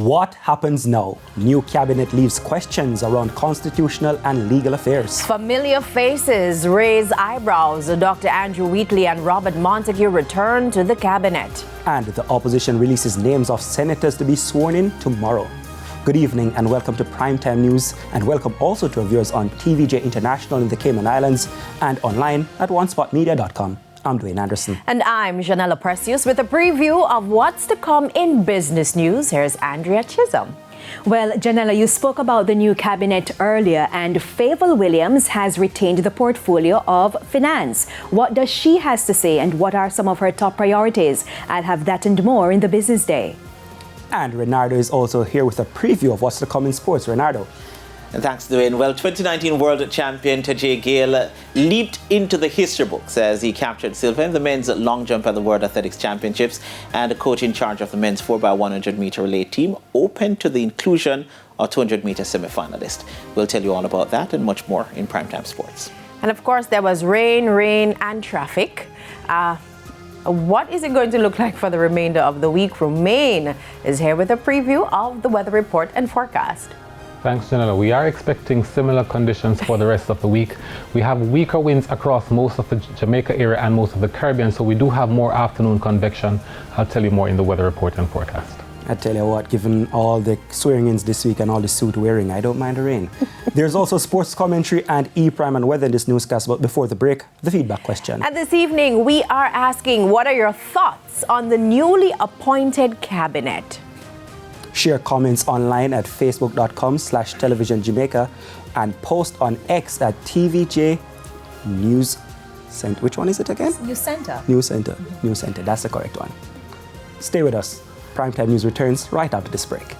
What happens now? New cabinet leaves questions around constitutional and legal affairs. Familiar faces raise eyebrows. Dr. Andrew Wheatley and Robert Montague return to the cabinet. And the opposition releases names of senators to be sworn in tomorrow. Good evening and welcome to Primetime News, and welcome also to our viewers on TVJ International in the Cayman Islands and online at onespotmedia.com. I'm Dwayne Anderson. And I'm Janella Precious with a preview of what's to come in business news. Here's Andrea Chisholm. Well, Janella, you spoke about the new cabinet earlier, and Fayval Williams has retained the portfolio of finance. What does she has to say, and what are some of her top priorities? I'll have that and more in the Business Day. And Renardo is also here with a preview of what's to come in sports. Renardo. And thanks, Dwayne. Well, 2019 World Champion Tajay Gale leaped into the history books as he captured silver in the men's long jump at the World Athletics Championships, and the coach in charge of the men's 4x100 meter relay team opened to the inclusion of 200 meter semi-finalists. We'll tell you all about that and much more in Primetime Sports. And of course, there was rain, and traffic. What is it going to look like for the remainder of the week? Romain is here with a preview of the weather report and forecast. Thanks, Janella. We are expecting similar conditions for the rest of the week. We have weaker winds across most of the Jamaica area and most of the Caribbean, so we do have more afternoon convection. I'll tell you more in the weather report and forecast. I tell you what, given all the swearing-ins this week and all the suit wearing, I don't mind the rain. There's also sports commentary and E-Prime and weather in this newscast, but before the break, the feedback question. And this evening, we are asking, what are your thoughts on the newly appointed cabinet? Share comments online at facebook.com/televisionjamaica and post on X at tvjnews. Which one is it again? News Center. News Center. News Center. That's the correct one. Stay with us. Primetime News returns right after this break.